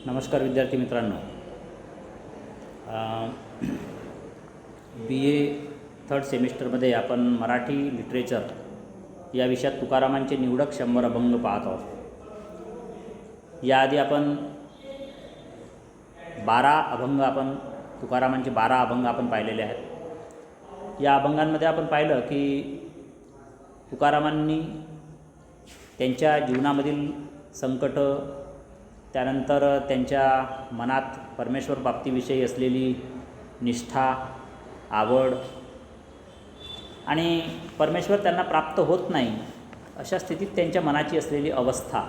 नमस्कार विद्यार्थी मित्रांनो, बी ए थर्ड सेमिस्टरमध्ये आपण मराठी लिटरेचर या विषयात तुकारामांचे निवडक 100 अभंग पाहत आहोत। याआधी आपण 12 अभंग तुकारामांचे 12 अभंग आपण पाहिलेले आहेत। या अभंगांमध्ये आपण पाहिलं की तुकारामांनी त्यांच्या जीवनामधील संकट, त्यानंतर त्यांच्या मनात परमेश्वर बाबतीविषयी असलेली निष्ठा, आवड आणि परमेश्वर त्यांना प्राप्त होत नाही अशा स्थितीत त्यांच्या मनाची असलेली अवस्था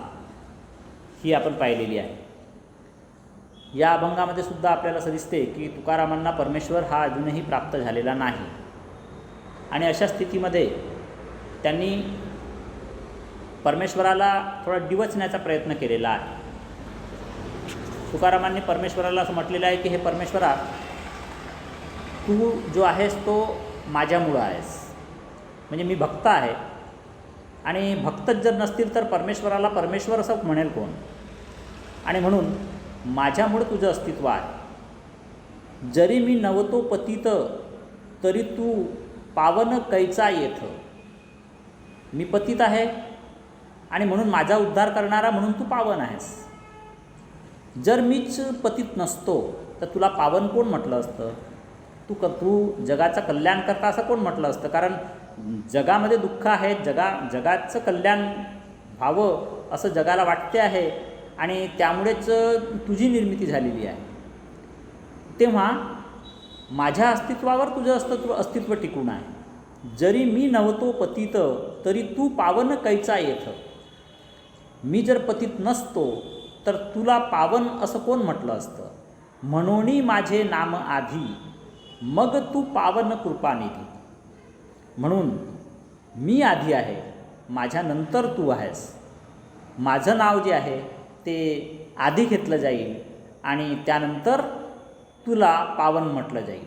ही आपण पाहिलेली आहे। या अभंगामध्ये सुद्धा आपल्याला असं दिसते की तुकारामांना परमेश्वर हा अजूनही प्राप्त झालेला नाही आणि अशा स्थितीमध्ये त्यांनी परमेश्वराला थोडा डिवचण्याचा प्रयत्न केलेला आहे। तुकारामांनी परमेश्वराला असं म्हटलेलं आहे की हे परमेश्वरा, तू जो आहेस तो माझ्यामुळं आहेस। म्हणजे मी भक्त आहे आणि भक्तच जर नसतील तर परमेश्वराला परमेश्वर असं म्हणेल कोण? आणि म्हणून माझ्यामुळं तुझं अस्तित्व आहे। जरी मी नवतो पतित तरी तू पावन कैचा येथ। मी पतित आहे आणि म्हणून माझा उद्धार करणारा म्हणून तू पावन आहेस। जर मीच पतित नसतो तर तुला पावन कोण म्हटलं असतं? तू जगाचं कल्याण करता असं कोण म्हटलं असतं? कारण जगामध्ये दुःख आहे, जगाचं कल्याण व्हावं असं जगाला वाटते आहे आणि त्यामुळेच तुझी निर्मिती झालेली आहे। तेव्हा माझ्या अस्तित्वावर तुझं अस्तित्व टिकून आहे। जरी मी नव्हतो पतित तरी तू पावन कैचा येथ। मी जर पतित नसतो तर तुला पावन असं कोण म्हटलं असतं? म्हणोनी माझे नाम आधी मग तू पावन कृपानिधी। म्हणून मी आधी आहे, माझ्यानंतर तू आहेस। माझं नाव जे आहे ते आधी घेतलं जाईल आणि त्यानंतर तुला पावन म्हटलं जाईल।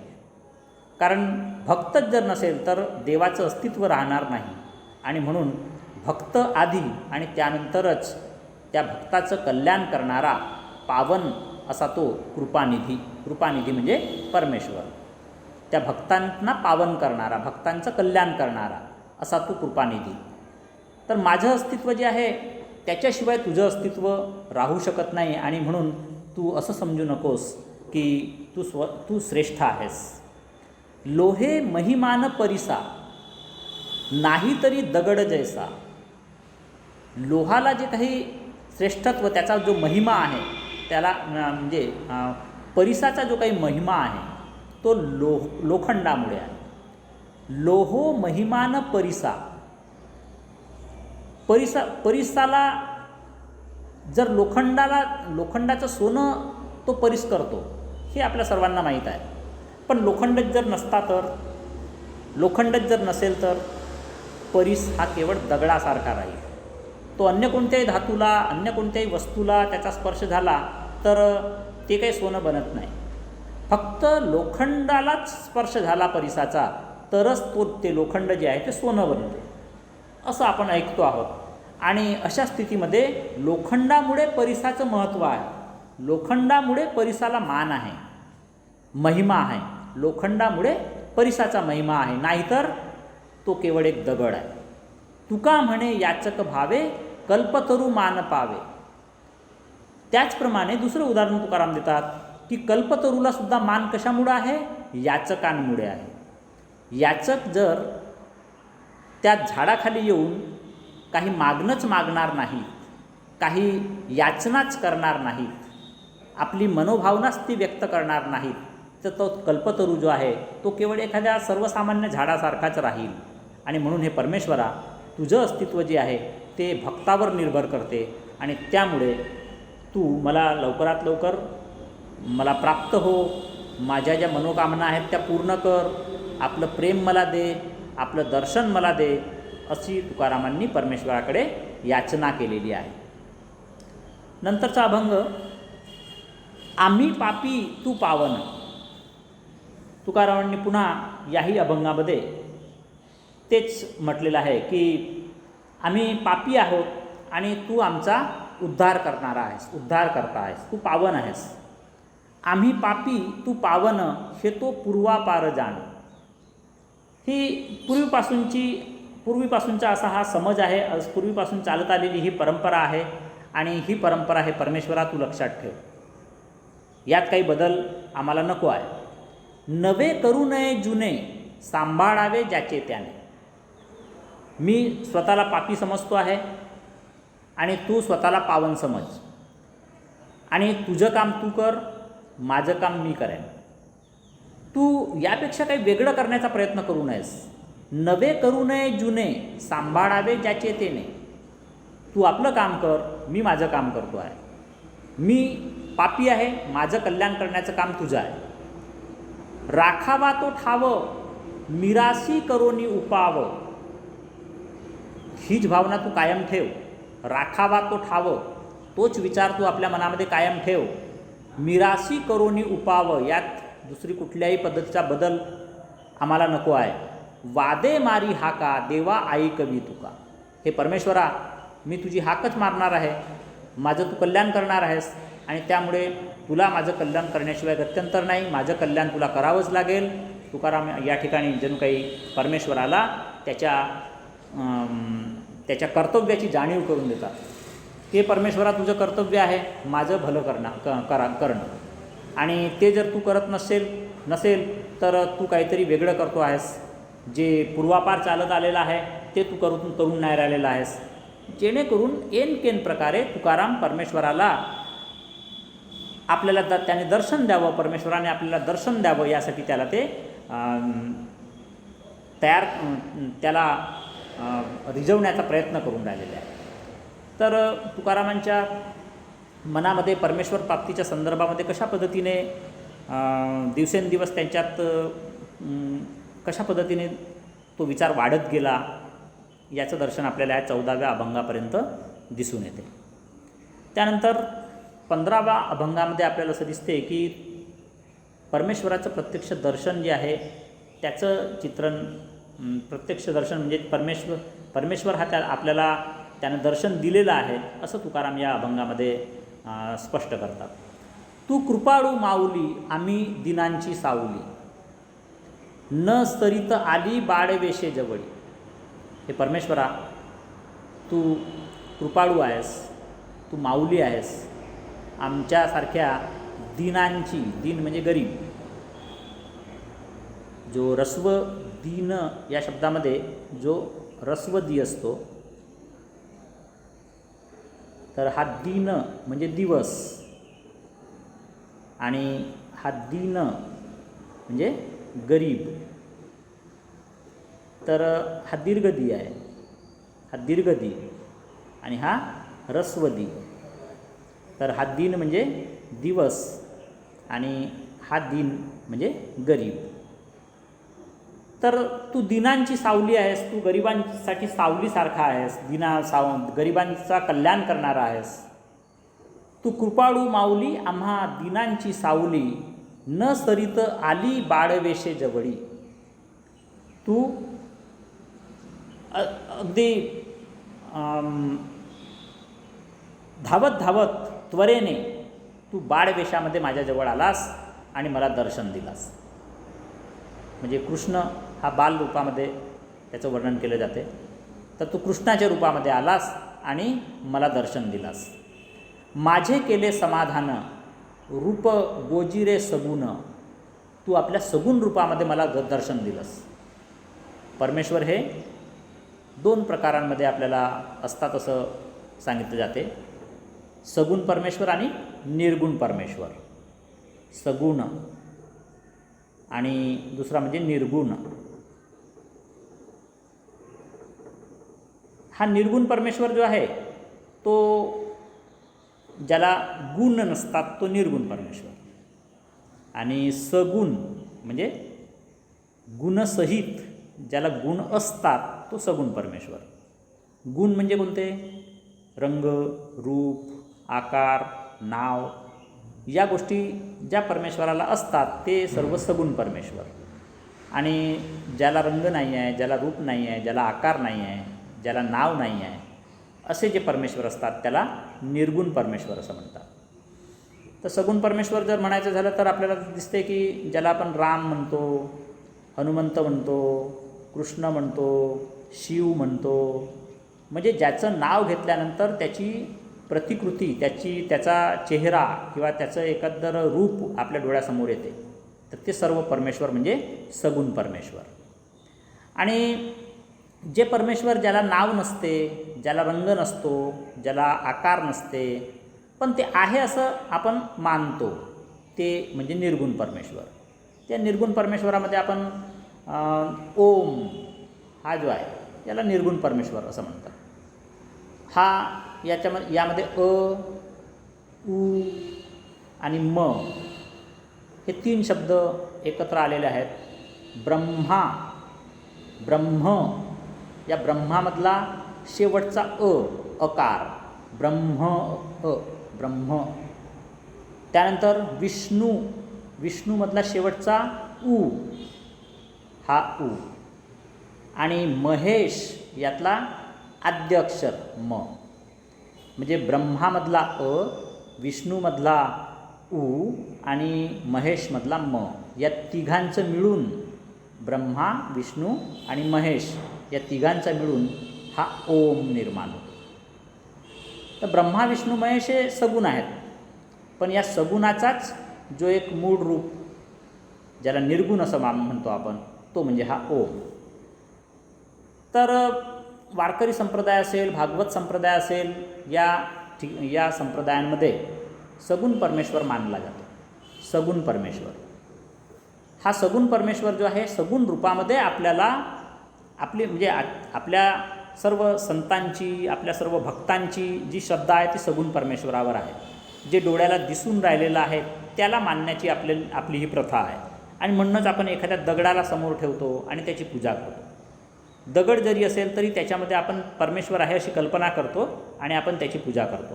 कारण भक्तच जर नसेल तर देवाचं अस्तित्व राहणार नाही आणि म्हणून भक्त आधी आणि त्यानंतरच त्या भक्ताचं कल्याण करणारा पावन असा तो कृपानिधी। कृपानिधी म्हणजे परमेश्वर, त्या भक्तांना पावन करणारा, भक्तांचं कल्याण करणारा असा तो कृपानिधी। तर माझं अस्तित्व जे आहे त्याच्याशिवाय तुझं अस्तित्व राहू शकत नाही आणि म्हणून तू असं समजू नकोस की तू श्रेष्ठ आहेस। लोहे महिमान परिसा नाही तरी दगड जैसा। लोहाला जे काही श्रेष्ठत्व, त्याचा जो महिमा आहे, त्याला म्हणजे परिसाचा जो काही महिमा आहे तो लोखंडामुळे आहे। लोहो महिमान परिसा। परिसाला जर लोखंडाचं सोनं तो परिस करतो हे आपल्या सर्वांना माहीत आहे। पण लोखंडच जर नसता तर, लोखंडच जर नसेल तर परिस हा केवळ दगडासारखा राहील। तो अन्य कोणत्याही धातूला, अन्य कोणत्याही वस्तूला त्याचा स्पर्श झाला तर ते काही सोनं बनत नाही। फक्त लोखंडालाच स्पर्श झाला परिसाचा तरच ते लोखंड जे आहे ते सोनं बनते असं आपण ऐकतो आहोत। आणि अशा स्थितीमध्ये लोखंडामुळे परिसाचं महत्त्व आहे, लोखंडामुळे परिसाला मान आहे, महिमा आहे। लोखंडामुळे परिसाचा महिमा आहे, नाहीतर तो केवळ एक दगड आहे। तुका म्हणे याचक भावे कल्पतरू मान पावे। त्याचप्रमाणे दुसरं उदाहरण तुकाराम देतात की कल्पतरूला सुद्धा मान कशामुळे आहे? याचकांमुळे आहे। याचक जर त्या झाडाखाली येऊन काही मागणंच मागणार नाहीत, काही याचनाच करणार नाहीत, आपली मनोभावनाच ती व्यक्त करणार नाहीत, तर तो कल्पतरू जो आहे तो केवळ एखाद्या सर्वसामान्य झाडासारखाच राहील। आणि म्हणून हे परमेश्वरा, तुझं अस्तित्व जे आहे ते भक्तावर निर्भर करते आणि त्यामुळे तू मला लवकरात लवकर मला प्राप्त हो, माझ्या ज्या मनोकामना आहेत त्या पूर्ण कर, आपलं प्रेम मला दे, आपलं दर्शन मला दे, अशी तुकारामांनी परमेश्वराकडे याचना केलेली आहे। नंतरचा अभंग, आम्ही पापी तू पावन। तुकारामांनी पुन्हा याही अभंगामध्ये तेच म्हटलेलं आहे की आम्ही पापी आहोत आणि तू आमचा उद्धार करणारा आहेस, उद्धारकर्ता आहेस, तू पावन आहेस. आम्ही पापी तू पावन, हे तो पूर्वापार जाण. ही पूर्वीपासूनचा असा हा समज आहे, पूर्वीपासून चालत आलेली ही परंपरा आहे. आणि ही परंपरा आहे परमेश्वरा तू लक्षात ठेव, यात काही बदल आम्हाला नको आहे. नवे करू नये जुने, सांभाळावे ज्याचे त्याने. मी स्वतःला पापी समजतो आहे आणि तू स्वतःला पावन समज. आणि तुझं काम तू कर, माझं काम मी करेन. तू यापेक्षा काही वेगळं करण्याचा प्रयत्न करू नयेस. नवे करू नये जुने, सांभाळावे ज्याचे तेने. तू आपलं काम कर, मी माझं काम करतो आहे. मी पापी आहे, माझं कल्याण करण्याचं काम तुझं आहे. राखावा तो ठाव, मिरासी करोनी उपाव. हीच भावना तू कायम ठेव. राखावा तो ठाव, तोच विचार तू आपल्या मनामध्ये कायम ठेव. मिरासी करोनी उपाव, यात दुसरी कुठल्याही पद्धतीचा बदल आम्हाला नको आहे. वादे मारी हाका, देवा ऐकवी तुका. हे परमेश्वरा, मी तुझी हाकच मारणार आहे. माझं तू कल्याण करणार आहेस आणि त्यामुळे तुला माझं कल्याण करण्याशिवाय गत्यंतर नाही. माझं कल्याण तुला करावंच लागेल. तुकाराम या ठिकाणी जणू काही परमेश्वराला त्याच्या कर्तव्याची जाणीव करून देतात. ते परमेश्वरा तुझं कर्तव्य आहे माझं भलं करणं. आणि ते जर तू करत नसेल तर तू काहीतरी वेगळं करतो आहेस. जे पूर्वापार चालत आलेलं आहे ते तू करून नाही राहिलेलं आहेस. जेणेकरून केन प्रकारे तुकाराम परमेश्वराला आपल्याला त्याने दर्शन द्यावं, परमेश्वराने आपल्याला दर्शन द्यावं यासाठी त्याला ते त्याला रिझवण्याचा प्रयत्न करून राहिलेला आहे. तर तुकारामांच्या मनामध्ये परमेश्वर प्राप्तीच्या संदर्भामध्ये कशा पद्धतीने दिवसेंदिवस त्यांच्यात कशा पद्धतीने तो विचार वाढत गेला याचं दर्शन आपल्याला या 14व्या अभंगापर्यंत दिसून येते. त्यानंतर 15व्या अभंगामध्ये आपल्याला असं दिसते की परमेश्वराचं प्रत्यक्ष दर्शन जे आहे त्याचं चित्रण, प्रत्यक्ष दर्शन म्हणजे परमेश्वर हा आपल्याला त्यानं दर्शन दिलेलं आहे असं तुकाराम या अभंगामध्ये स्पष्ट करतात. तू कृपाळू माऊली, आम्ही दिनांची सावली. न स्तरित आली बाळवेशे जवळी. हे परमेश्वरा, तू कृपाळू आहेस, तू माऊली आहेस. आमच्यासारख्या दीनांची, दीन म्हणजे गरीब, जो रस्व दीन या शब्दामध्ये जो रस्व दी असतो, तर हा दीन म्हणजे दिवस आणि हा दीन म्हणजे गरीब. तर हा दीर्घदी आहे, हा दीर्घदी आणि हा रस्वदी. तर हा दीन म्हणजे दिवस आणि हा दीन म्हणजे गरीब. तर तू दिनांची सावली आहेस, तू गरिबांसाठी सावलीसारखा आहेस, गरिबांचा कल्याण करणारा आहेस. तू कृपाळू माऊली, आम्हा दिनांची सावली. न सरित आली बाळवेशे जवळी. तू अगदी धावत त्वरेने तू बाळवेशामध्ये माझ्याजवळ आलास आणि मला दर्शन दिलास. म्हणजे कृष्ण हा बाल रूपामध्ये त्याचं वर्णन केलं जाते. तर तू कृष्णाच्या रूपामध्ये आलास आणि मला दर्शन दिलास. माझे केले समाधान, रूप गोजिरे सगुण. तू आपल्या सगुण रूपामध्ये मला दर्शन दिलंस. परमेश्वर हे 2 प्रकारांमध्ये आपल्याला असतात असं सांगितलं जाते. सगुण परमेश्वर आणि निर्गुण परमेश्वर. सगुण आणि दुसरा म्हणजे निर्गुण. हा निर्गुण परमेश्वर जो आहे तो ज्याला गुण नसतात तो निर्गुण परमेश्वर. आणि सगुण म्हणजे गुणसहित ज्याला गुण असतात तो सगुण परमेश्वर. गुण म्हणजे कोणते? रंग, रूप, आकार, नाव या गोष्टी ज्या परमेश्वराला असतात ते सर्व सगुण परमेश्वर. आणि ज्याला रंग नाही आहे, ज्याला रूप नाही आहे, ज्याला आकार नाही आहे, ज्याला नाव नाही आहे, असे जे परमेश्वर असतात त्याला निर्गुण परमेश्वर असं म्हणतात. तर सगुण परमेश्वर जर म्हणायचं झालं तर आपल्याला दिसते की ज्याला आपण राम म्हणतो, हनुमंत म्हणतो, कृष्ण म्हणतो, शिव म्हणतो, म्हणजे ज्याचं नाव घेतल्यानंतर त्याची प्रतिकृती, त्याचा चेहरा किंवा त्याचं एकंदर रूप आपल्या डोळ्यासमोर येते, तर ते सर्व परमेश्वर म्हणजे सगुण परमेश्वर. आणि जे परमेश्वर ज्याला नाव नसते, ज्याला रंग नसतो, ज्याला आकार नसते, पण ते आहे असं आपण मानतो, ते म्हणजे निर्गुण परमेश्वर. त्या निर्गुण परमेश्वरामध्ये आपण ओम हा जो आहे याला निर्गुण परमेश्वर असं म्हणतात. हा यामध्ये उ आणि म हे 3 शब्द एकत्र आलेले आहेत. ब्रह्म, या ब्रह्मामधला शेवटचा अकार ब्रह्म. त्यानंतर विष्णूमधला शेवटचा उ हा उ. आणि महेश यातला आद्य अक्षर म. म्हणजे ब्रह्मामधला विष्णूमधला उ आणि महेशमधला म, या तिघांचं मिळून ब्रह्मा, विष्णू आणि महेश या तिघांचा मिळून हा ओम निर्माण होतो. तर ब्रह्मा, विष्णू, महेश हे सगुण आहेत, पण या सगुणाचाच जो एक मूळ रूप ज्याला निर्गुण असं म्हणतो आपण, तो म्हणजे हा ओम. तर वारकरी संप्रदाय असेल, भागवत संप्रदाय असेल, या संप्रदायांमध्ये सगुण परमेश्वर मानला जातो. सगुण परमेश्वर हा सगुण परमेश्वर जो आहे, सगुण रूपामध्ये आपल्याला म्हणजे आपल्या सर्व संतांची, आपल्या सर्व भक्तांची जी श्रद्धा आहे ती सगुण परमेश्वरावर आहे. जे डोळ्याला दिसून राहिलेलं आहे त्याला मानण्याची आपली ही प्रथा आहे. आणि म्हणूनच आपण एखाद्या दगडाला समोर ठेवतो आणि त्याची पूजा करतो. दगड जरी असेल तरी त्याच्यामध्ये आपण परमेश्वर आहे अशी कल्पना करतो आणि आपण त्याची पूजा करतो,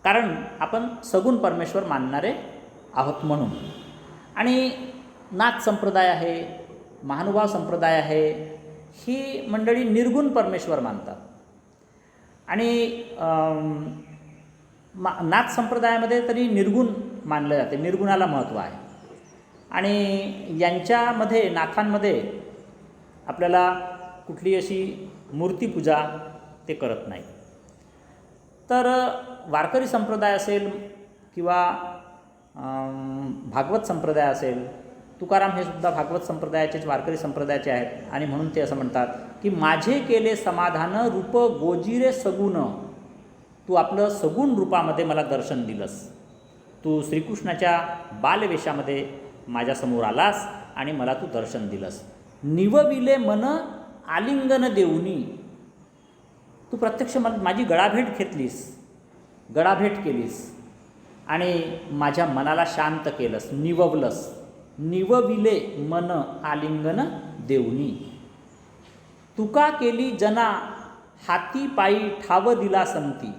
कारण आपण सगुण परमेश्वर मानणारे आहोत म्हणून. आणि नाथ संप्रदाय आहे, महानुभाव संप्रदाय आहे, ही मंडळी निर्गुण परमेश्वर मानतात. आणि नाथ संप्रदायामध्ये तरी निर्गुण मानलं जाते, निर्गुणाला महत्त्व आहे. आणि यांच्यामध्ये, नाथांमध्ये आपल्याला कुठली अशी मूर्तीपूजा ते करत नाही. तर वारकरी संप्रदाय असेल किंवा भागवत संप्रदाय असेल, तुकाराम हे सुद्धा भागवत संप्रदायाचेच, वारकरी संप्रदायाचे आहेत. आणि म्हणून ते असं म्हणतात की माझे केले समाधान रूप गोजिरे सगुण, तू आपलं सगुण रूपामध्ये मला दर्शन दिलंस. तू श्रीकृष्णाच्या बालवेशामध्ये माझ्यासमोर आलास आणि मला तू दर्शन दिलंस. निवविले मन आलिंगन देऊनी, तू प्रत्यक्ष माझी गळाभेट केलीस आणि माझ्या मनाला शांत केलंस, निववलंस. निवविले मन आलिंगन देऊनी, तुका केली जना हाती पायी ठाव दिला संती,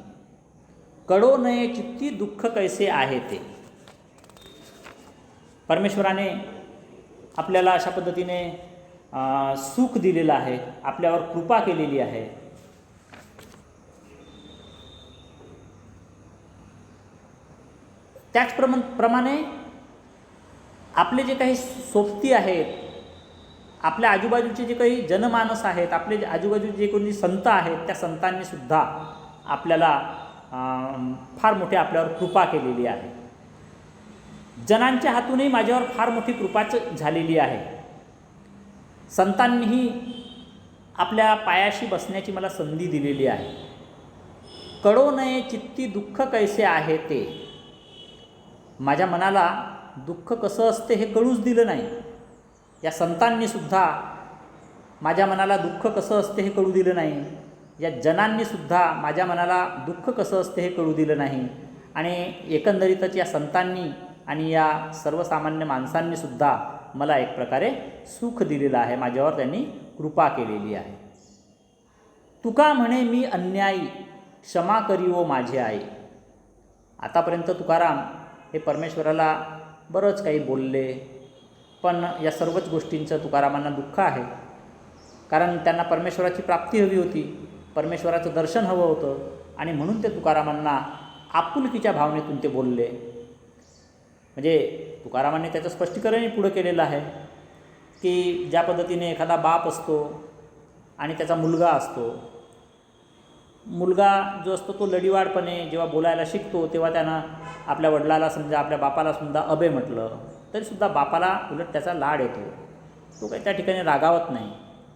कळो नये चित्ती दुःख कैसे आहे ते. परमेश्वराने आपल्याला अशा पद्धतीने सुख दिलेलं आहे, आपल्यावर कृपा केलेली आहे. त्याचप्रमाणे आपले जे काही सोबती आहेत, आपल्या आजूबाजूचे जे काही जनमानस आहेत, आपले आजूबाजूचे जे कोणी संत आहेत, त्या संतांनीसुद्धा आपल्याला फार मोठी आपल्यावर कृपा केलेली आहे. जनांच्या हातूनही माझ्यावर फार मोठी कृपाच झालेली आहे. संतांनीही आपल्या पायाशी बसण्याची मला संधी दिलेली आहे. कळो नये चित्ती दुःख कैसे आहे ते, माझ्या मनाला दुःख कसं असते हे कळूच दिलं नाही. या संतांनीसुद्धा माझ्या मनाला दुःख कसं असते हे कळू दिलं नाही. या जनांनीसुद्धा माझ्या मनाला दुःख कसं असते हे कळू दिलं नाही. आणि एकंदरीतच या संतांनी आणि या सर्वसामान्य माणसांनीसुद्धा मला एक प्रकारे सुख दिलेलं आहे, माझ्यावर त्यांनी कृपा केलेली आहे. तुका म्हणे मी अन्यायी, क्षमा करीवो माझे आई. आतापर्यंत तुकाराम हे परमेश्वराला बरंच काही बोलले, पण या सर्वच गोष्टींचं तुकारामांना दुःख आहे, कारण त्यांना परमेश्वराची प्राप्ती हवी होती. परमेश्वराचं दर्शन हवं होतं आणि म्हणून ते तुकारामांना आपुलकीच्या भावनेतून ते बोलले. म्हणजे तुकारामांनी त्याचं स्पष्टीकरणही पुढं केलेलं आहे की ज्या पद्धतीने एखादा बाप असतो आणि त्याचा मुलगा असतो. मुलगा जो असतो तो लढीवाडपणे जेव्हा बोलायला शिकतो तेव्हा त्यानं आपल्या वडिलाला समजा आपल्या बापाला सुद्धा अबे म्हटलं तरीसुद्धा बापाला उलट त्याचा लाड येतो, तो काही त्या ठिकाणी रागावत नाही.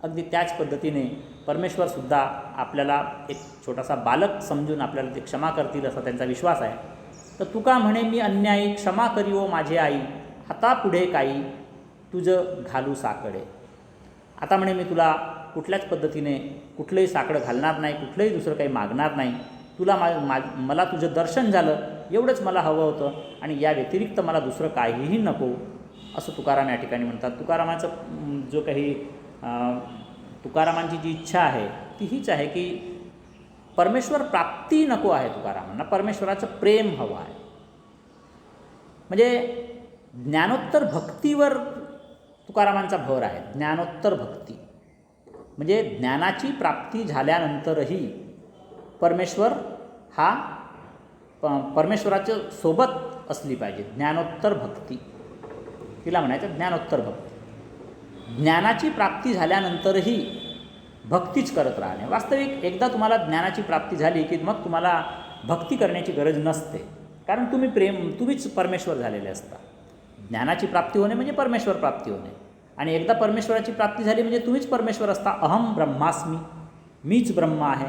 अगदी त्याच पद्धतीने परमेश्वरसुद्धा आपल्याला एक छोटासा बालक समजून आपल्याला ते क्षमा करतील असा त्यांचा विश्वास आहे. तर तुका म्हणे मी अन्यायी क्षमा करी ओ माझे आई, हातापुढे काही तुझं घालू साकडे. आता म्हणे मी तुला कुठल्याच पद्धतीने कुठलंही साकडं घालणार नाही, कुठलंही दुसरं काही मागणार नाही. तुला मला तुझं दर्शन झालं एवढंच मला हवं होतं आणि या व्यतिरिक्त मला दुसरं काहीही नको असं तुकाराम या ठिकाणी म्हणतात. तुकारामाचं जो काही तुकारामांची जी इच्छा आहे ती हीच आहे की परमेश्वर प्राप्ती नको आहे तुकारामांना, परमेश्वराचं प्रेम हवं आहे. म्हणजे ज्ञानोत्तर भक्तीवर तुकारामांचा भर आहे. ज्ञानोत्तर भक्ती म्हणजे ज्ञानाची प्राप्ती झाल्यानंतरही परमेश्वर हा परमेश्वराच्या सोबत असली पाहिजे. ज्ञानोत्तर भक्ती तिला म्हणायचं ज्ञानोत्तर भक्ती. ज्ञानाची प्राप्ती झाल्यानंतरही भक्तीच करत राहणे. वास्तविक एकदा तुम्हाला ज्ञानाची प्राप्ती झाली की मग तुम्हाला भक्ती करण्याची गरज नसते, कारण तुम्हीच परमेश्वर झालेले असता. ज्ञानाची प्राप्ती होणे म्हणजे परमेश्वर प्राप्ती होणे आणि एकदा परमेश्वराची प्राप्ती झाली म्हणजे तुम्हीच परमेश्वर असता. अहम ब्रह्मास्मी, मीच ब्रह्म आहे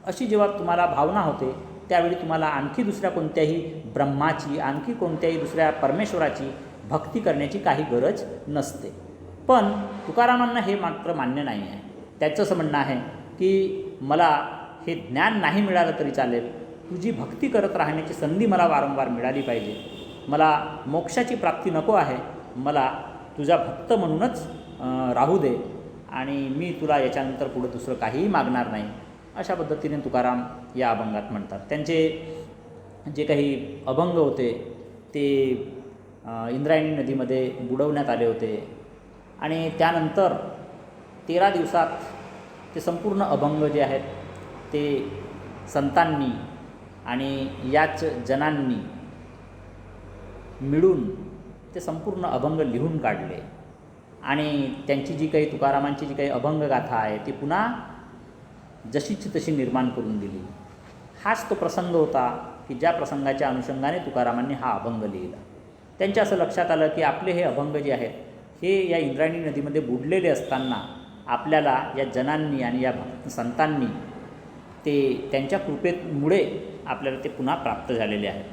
अशी जेव्हा तुम्हाला भावना होते त्यावेळी तुम्हाला आणखी दुसऱ्या कोणत्याही ब्रह्माची, आणखी कोणत्याही दुसऱ्या परमेश्वराची भक्ती करण्याची काही गरज नसते. पण तुकारामांना हे मात्र मान्य नाही आहे. त्याचं असं म्हणणं आहे की मला हे ज्ञान नाही मिळालं तरी चालेल, तुझी भक्ती करत राहण्याची संधी मला वारंवार मिळाली पाहिजे. मला मोक्षाची प्राप्ती नको आहे, मला तुझा भक्त म्हणूनच राहू दे आणि मी तुला याच्यानंतर पुढं दुसरं काहीही मागणार नाही. अशा पद्धतीने तुकाराम या अभंगात म्हणतात. त्यांचे जे काही अभंग होते ते इंद्रायणी नदीमध्ये बुडवण्यात आले होते आणि त्यानंतर 13 दिवसात ते संपूर्ण अभंग जे आहेत ते संतांनी आणि याच जनांनी मिळून ते संपूर्ण अभंग लिहून काढले आणि त्यांची जी काही तुकारामांची जी काही अभंगगाथा आहे ती पुन्हा जशीची तशी निर्माण करून दिली. हाच तो प्रसंग होता की ज्या प्रसंगाच्या अनुषंगाने तुकारामांनी हा अभंग लिहिला. त्यांच्या असं लक्षात आलं की आपले हे अभंग जे आहेत हे या इंद्रायणी नदीमध्ये बुडलेले असताना आपल्याला या जनांनी आणि या संतांनी ते त्यांच्या कृपेमुळे आपल्याला ते पुन्हा प्राप्त झालेले आहेत.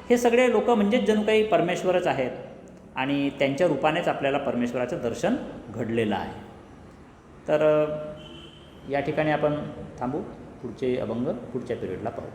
हे सगळे लोक म्हणजेच जणू काही परमेश्वरच आहेत आणि त्यांच्या रूपानेच आपल्याला परमेश्वराचं दर्शन घडलेलं आहे. तर या ठिकाणी आपण थांबू. पुढचे अभंग पुढच्या पिरियडला पाहू.